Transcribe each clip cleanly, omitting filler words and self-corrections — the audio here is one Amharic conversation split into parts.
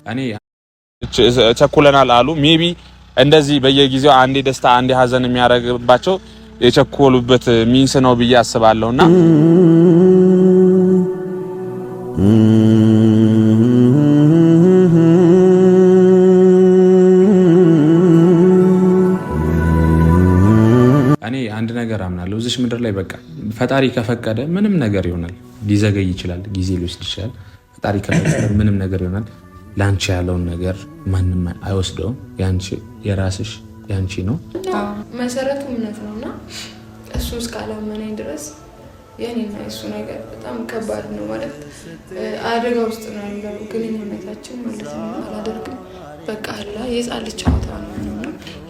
እኔ ቸኩለናል አሉ ሜቢ እንደዚህ በየጊዜው አንዴ ደስታ አንዴ ሀዘን የሚያረግባቸው የቸኮሉበት ሚንስ ነው ብዬ አስባለሁና እኔ አንድ ነገር አምናለሁ እዚህ ምድር ላይ በቃ ፈጣሪ ከፈቀደ ምንም ነገር ይሆናል ሊዘገይ ይችላል ጊዜ ሊወስድ ይችላል ፈጣሪ ከፈቀደ ምንም ነገር ይሆናል ላንቺ ያለውን ነገር ማንንም አይወስደውም ያንቺ የራስሽ ያንቺ ነው መሰረቱ እምነት ነውና እሱ እስካላመነኝ ድረስ የኔና እሱ ነገር በጣም ከባድ ነው ማለት አደጋ ውስጥ ነው ያለው ግንኙነታችን ማለት ነው አላደርግም በቃ አላ የጻል ቻውታ ነው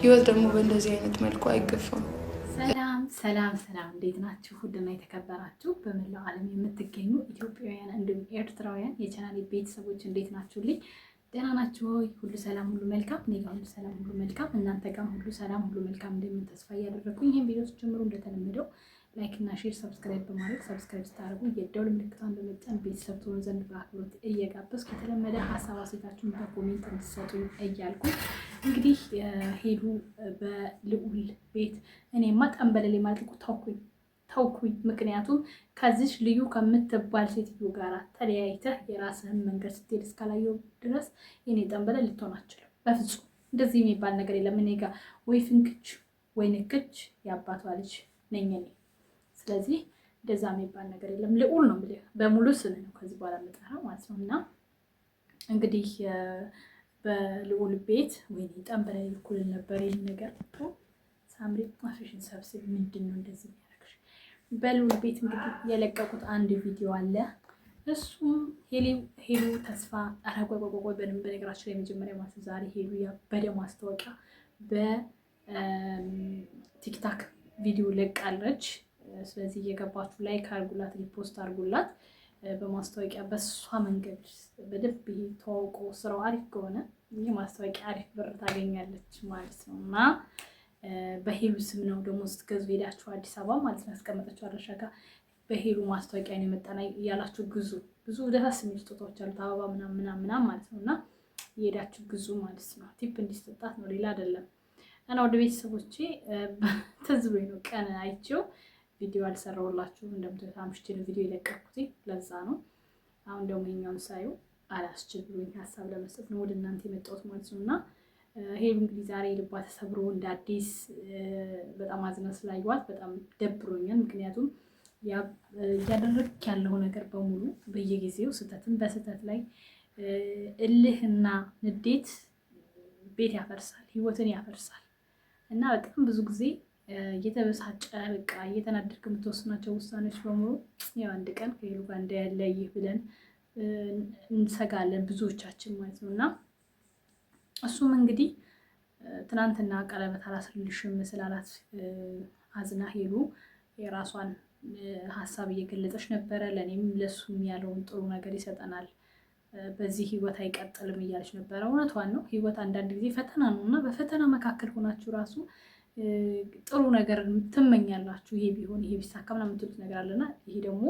ህይወት ደግሞ በእንደዚህ አይነት መልኩ አይገፋም ሰላም እንዴት ናችሁ ሁሉና የተከበራችሁ በመላው ዓለም የምትገኙ ኢትዮጵያውያን እንዲሁም ኤርትራውያን የቻናሌ ቤተሰቦች እንዴት ናችሁልኝ ደህና ናችሁ ሆይ ሁሉ ሰላም ሁሉ መልካም እኔ ጋር ሁሉ ሰላም ሁሉ መልካም እናንተ ጋር ሁሉ ሰላም ሁሉ መልካም እንደምን ተስፋ ያደረኩኝ ይሄን ቪዲዮ ጀምሮ እንደተለመደው ላይክ እና ሼር ሰብስክራይብ በማድረግ ሰብስክራይብ ስታደርጉ የደወል ምልክቱን በመጫን ቤተሰብ ትሆኑ ዘንድ በአክብሮት እየጋበዝኩ የተለመደ ሀሳብ አስተያየታችሁን በኮሜንት እንድትሰጡኝ እያልኩ እንግዲህ ሄዱ በልዑል ቤት እኔማ ጠንበለሌ ማለት ተውኩኝ ምክንያቱም ከዚህ ልዩ ከምትባል ሴትዮ ጋር ተለያይተህ የራስህን መንገድ ስትሄድ እስካላየው ድረስ የኔ ጠንበለል ልትሆን አትችልም በፍጹም እንደዚህ የሚባል ነገር የለም እኔ ጋር ወይ ፍንክች ወይ ንክች የአባቷ ልጅ ነኝ እኔ ስለዚህ እንደዛ የሚባል ነገር የለም ልዑል ነው ማለት በሙሉ ስም ነው ከዚህ በኋላ መጣራው ማለት ነውና እንግዲህ በልዑል ቤት ወይ ጠንበለል እኩል ነበር ይሄ ነገር ሳምሪ ማሽን ሰብስብ ምንድነው እንደዚህ ያደርግሽ በልዑል ቤት እንግዲህ የለቀቁት አንድ ቪዲዮ አለ እሱም ሄሉ ተስፋ አረጋጋጋው በነገራችን ላይ መጀመሪያ ማለት ዛሬ ሄሉ ያበደ ማስታወቂያ በቲክታክ ቪዲዮ ለቃለች ስለዚህ እየገባችሁ ላይክ አድርጉላት ሪፖስት አድርጉላት በማስታወቂያ በሷ መንገድ በደንብ ተዋውቆ ስራው አሪፍ ከሆነ ይሄ ማስታወቂያ አሪፍ ብር ታገኛለች ማለት ነውና በሄሉ ስም ነው ደግሞ ስትገዙ ሄዳችሁ አዲስ አበባ ማለት ነው ያስቀመጠችው አድራሻ ጋር በሄሉ ማስታወቂያ ነው የመጣና ያላችሁ ግዙ ብዙ ደስ የሚል ስጦታዎች አሉ አበባ ምናምን ማለት ነውና ይሄዳችሁ ግዙ ማለት ነው ቲፕ እንዲሰጣት ነው ሌላ አይደለም እና ወደ ቤተሰቦቼ ተዝብሎኝ ነው ቀን አይቼው ቪዲዮ አልሰራሁላችሁም እንደምታዩት አምሽቼ ነው ቪዲዮ የለቀኩት ለዛ ነው አሁን ደግሞ የኛውን ሳይው አላስችል ብሎኝ ሐሳብ ለመስጠት ነው ወደ እናንተ የመጣሁት ማለት ነውና ሄሉ እንግዲህ ዛሬ ልቧ ተሰብሮ እንደ አዲስ በጣም አዝና ስላየኋት በጣም ደብሮኛል ምክንያቱም ያደረክ ያለው ነገር በሙሉ በየጊዜው ስተትን በስተት ላይ እልህና ንዴት ቤት ያፈርሳል ህይወትን ያፈርሳል እና በጣም ብዙ ጊዜ እየተበሳጨ በቃ እየተናደድክ የምትወስናቸው ውሳኔዎች በሙሉ ያው አንድ ቀን ከሄሉ ጋር እንዳያለይህ ብለን እንሰጋለን ብዙዎቻችን ማለት ነውና እሱም እንግዲህ ትናንትና ቀለበት አላስልሽም ስላላት አዝና ሄሉ የራሷን ሐሳብ እየገለጸች ነበረ ለኔም ለሱም ያለውን ጥሩ ነገር ይሰጠናል በዚህ ህይወት አይቀጥልም እያለች ነበረ እውነቷን ነው ህይወት አንዳንድ ጊዜ ፈተና ነውና በፈተና መካከል ሆናችሁ ራሱ ጥሩ ነገር ትመኛላችሁ ይሄ ቢሆን ይሄ ቢሳካ ምናምን የምትሉት ነገር አለና ይሄ ደግሞ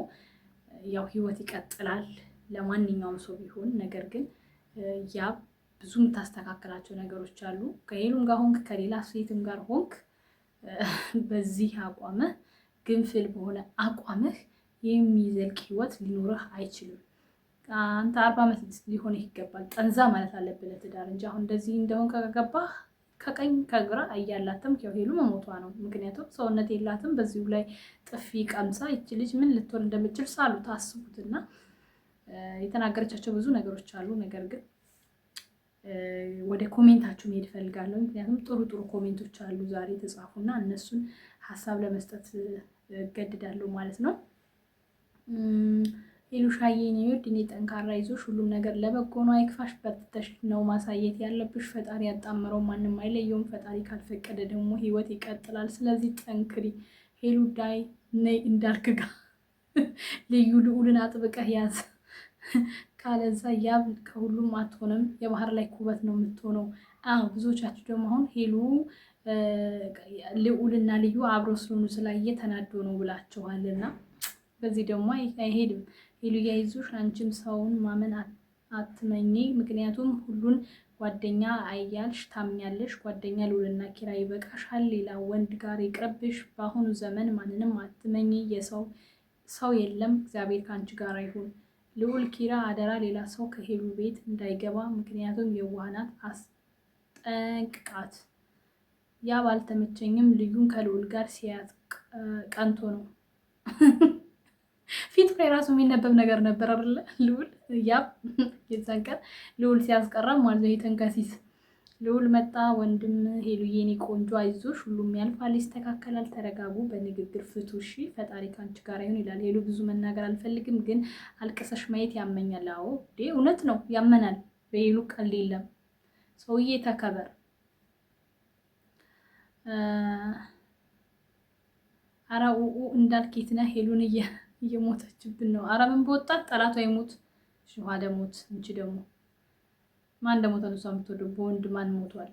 ያው ህይወት ይቀጥላል ለማንኛውም ሰው ቢሆን ነገር ግን ያ ብዙ የምታስተካክላቸው ነገሮች አሉ ከሄሉም ጋር ሆንክ ከሌላ ሴትም ጋር ሆንክ በዚህ አቋምህ ግንፍል በሆነ አቋምህ የሚዘልቅ ህይወት ሊኖርህ አይችልም አንተ 40 ዓመት ሊሆን ይገባል ጠንዛ ማለት አለብህ ለትዳር እንጂ አሁን እንደዚህ እንደሆነ ከገባህ ከቀኝ ከግራ አያላተም ከሄሉ መሞቷ ነው ምክንያቱም ሰውነት የላትም በዚሁ ላይ ጥፊ ቀምሳ እቺ ልጅ ምን ልትሆን እንደምትችል ሳሉ ታስቡትና የተናገረቻቸው ብዙ ነገሮች አሉ ነገር ግን ወደ ኮሜንታችሁ መሄድ ፈልጋለሁ ምክንያቱም ጥሩ ኮሜንቶች አሉ ዛሬ ተጻፉና እነሱን ሐሳብ ለመስጠት ገድዳለሁ ማለት ነው ሄሉሻዬ ነው ድኔ ጠንካራ ይዞሽ ሁሉም ነገር ለበጎ ነው አይክፋሽ በርትተሽ ነው ማሳየት ያለብሽ ፈጣሪ ያጣመረው ማንንም አይለየውም ፈጣሪ ካልፈቀደ ደግሞ ህይወት ይቀጥላል ስለዚህ ጠንክሪ ሄሉ ዳይ ነይ እንዳልክጋ ልዩ ልዑልን አጥብቀህ ያዝ ካለዛ ያብ ከሁሉም አትሆንም የባህር ላይ ኩበት ነው የምትሆነው ብዙዎቻችሁ ደግሞ አሁን ሄሉ ልዑልና ልዩ አብሮ ስለሆኑ ስላየ ተናዶ ነው ብላችኋልና በዚህ ደግሞ አይሄድም ሄሉ ያይዙሽ አንቺም ሰውን ማመን አትመኝ። ምክንያቱም ሁሉን ጓደኛ አያልሽ ታምኛለሽ። ጓደኛ ልዑልና ኪራ ይበቃሻል። ሌላ ወንድ ጋር ይቅርብሽ። በአሁኑ ዘመን ማንንም አትመኝ። ሰው የለም። እግዚአብሔር ከአንቺ ጋር ይሁን። ልዑል ኪራ አደራ ሌላ ሰው ከሄሉ ቤት እንዳይገባ። ምክንያቱም የዋህናት አስጠንቅቃት። ያ ባልተመቸኝም ልዩን ከልዑል ጋር ሲያት ቀንቶ ነው። ፊት ላይ ራሱ የሚነበብ ነገር ነበር አይደለ? ልዑል ያ የዛን ቀን ልዑል ሲያስቀራ ማለት ነው። የተንከሲስ ልዑል መጣ። ወንድም ሄሉዬ የኔ ቆንጆ አይዞሽ፣ ሁሉም ያልፋል፣ ይስተካከላል፣ ተረጋጉ፣ በንግግር ፍቱ እሺ፣ ፈጣሪ ካንቺ ጋር ይሁን ይላል። ሄሉ ብዙ መናገር አልፈልግም፣ ግን አልቅሰሽ ማየት ያመኛል። አዎ እውነት ነው፣ ያመናል። በሄሉ ቀል የለም። ሰውዬ ተከበር። አራ እንዳልኬትና ሄሉን እየሞተችብን ነው። አረ ምን በወጣት ጠላቷ ይሞት ሽኋ ደሞት እንጂ ደግሞ ማን ደሞተ ነው የምትወደው? በወንድ ማን ሞቷል?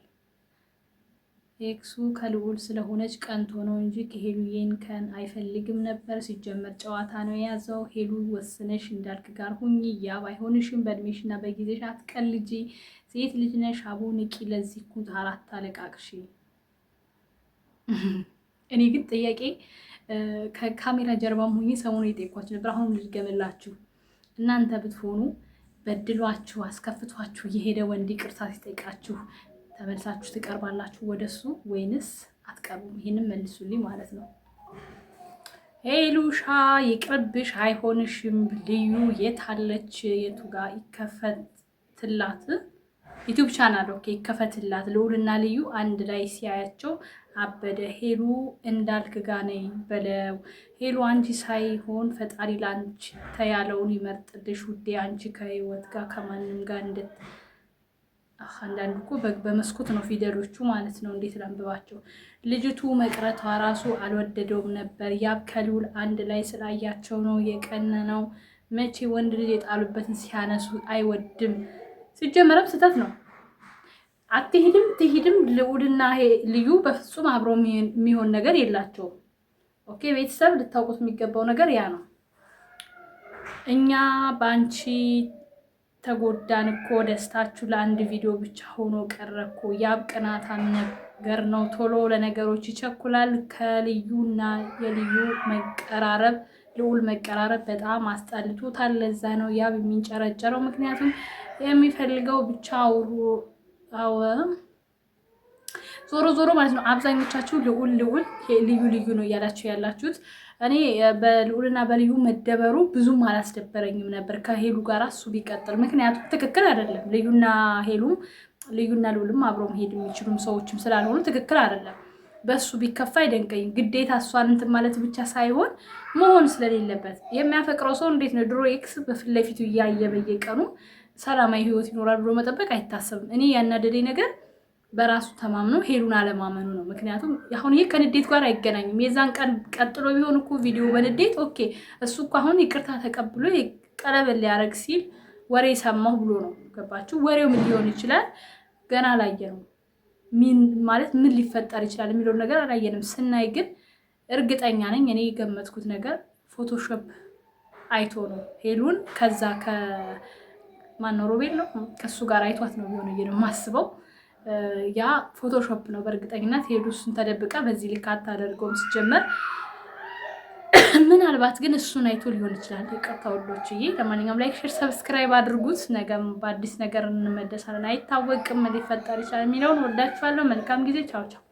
ኤክሱ ከልዑል ስለሆነች ቀንቶ ነው እንጂ ከሄሉዬን ከን አይፈልግም ነበር። ሲጀመር ጨዋታ ነው የያዘው። ሄሉ ወስነሽ እንዳልክ ጋር ሁኚ። ያ ባይሆንሽም በእድሜሽና በጊዜሽ አትቀልጂ። ሴት ልጅ ነሽ። አቦ ንቂ። ለዚህ ኩት አራት አለቃቅሽ። እኔ ግን ጥያቄ ከካሜራ ጀርባም ሆኜ ሰሞኑን የጠየኳችሁ ነበር። አሁን ልድገምላችሁ። እናንተ ብትሆኑ በድሏችሁ አስከፍቷችሁ የሄደ ወንድ ይቅርታ ሲጠይቃችሁ ተመልሳችሁ ትቀርባላችሁ ወደሱ ወይንስ አትቀርቡም? ይህንን መልሱልኝ ማለት ነው። ሄሉሻ ይቅርብሽ፣ አይሆንሽም። ልዩ የት አለች? የቱ ጋር ይከፈትላት? ዩቲዩብ ቻናል ኦኬ፣ ይከፈትላት። ልዑልና ልዩ አንድ ላይ ሲያያቸው አበደ። ሄሉ እንዳልክ ጋ ነኝ በለው። ሄሉ አንቺ ሳይሆን ፈጣሪ ላንቺ ተያለውን ይመርጥልሽ ውዴ። አንቺ ከህይወት ጋር ከማንም ጋር አንዳንዱ እኮ በመስኮት ነው ፊደሎቹ ማለት ነው። እንዴት ላንብባቸው? ልጅቱ መቅረቷ ራሱ አልወደደውም ነበር። ያብ ከልዑል አንድ ላይ ስላያቸው ነው የቀነነው። መቼ ወንድ ልጅ የጣሉበትን ሲያነሱ አይወድም። ሲጀመረም ስህተት ነው። አትሄድም ትሄድም ልዑልና ልዩ በፍጹም አብሮ የሚሆን ነገር የላቸውም። ኦኬ ቤተሰብ ልታውቁት የሚገባው ነገር ያ ነው። እኛ በአንቺ ተጎዳን እኮ፣ ደስታችሁ ለአንድ ቪዲዮ ብቻ ሆኖ ቀረ እኮ። ያብ ቅናታም ነገር ነው፣ ቶሎ ለነገሮች ይቸኩላል። ከልዩና የልዩ መቀራረብ ልዑል መቀራረብ በጣም አስጠልቶታል። ለዛ ነው ያብ የሚንጨረጨረው፣ ምክንያቱም የሚፈልገው ብቻ ዞሮ ዞሮ ማለት ነው። አብዛኞቻችሁ ልዑል ልዩ ነው እያላችሁ ያላችሁት። እኔ በልዑልና በልዩ መደበሩ ብዙም አላስደበረኝም ነበር ከሄሉ ጋር እሱ ቢቀጥል፣ ምክንያቱም ትክክል አይደለም። ልዩና ልዑልም አብረው መሄድ የሚችሉም ሰዎችም ስላልሆኑ ትክክል አይደለም። በሱ ቢከፋ አይደንቀኝም። ግዴታ እሷን እንትን ማለት ብቻ ሳይሆን መሆን ስለሌለበት የሚያፈቅረው ሰው እንዴት ነው ድሮ ኤክስ በፊት ለፊቱ እያየ በየቀኑ ሰላማዊ ህይወት ይኖራል ብሎ መጠበቅ አይታሰብም። እኔ ያናደደኝ ነገር በራሱ ተማምኖ ሄሉን አለማመኑ ነው። ምክንያቱም አሁን ይህ ከንዴት ጋር አይገናኝም። የዛን ቀን ቀጥሎ ቢሆን እኮ ቪዲዮ በንዴት ኦኬ፣ እሱ እኮ አሁን ይቅርታ ተቀብሎ ቀለበል ሊያደርግ ሲል ወሬ ሰማሁ ብሎ ነው። ገባችሁ? ወሬው ምን ሊሆን ይችላል ገና አላየነው። ማለት ምን ሊፈጠር ይችላል የሚለውን ነገር አላየንም። ስናይ ግን እርግጠኛ ነኝ እኔ የገመትኩት ነገር ፎቶሾፕ አይቶ ነው ሄሉን ከዛ ማነው ሮቤል ነው ከሱ ጋር አይቷት ነው ቢሆን የማስበው። ያ ፎቶሾፕ ነው በእርግጠኝነት። ሄዱ እሱን ተደብቃ በዚህ ልክ አታደርገውም ሲጀመር። ምናልባት ግን እሱን አይቶ ሊሆን ይችላል። ይቅርታ ወዶችዬ። ለማንኛውም ላይክ፣ ሼር፣ ሰብስክራይብ አድርጉት። ነገም በአዲስ ነገር እንመደሳለን። አይታወቅም ሊፈጠር ይችላል የሚለውን ወዳችኋለሁ። መልካም ጊዜ። ቻው ቻው።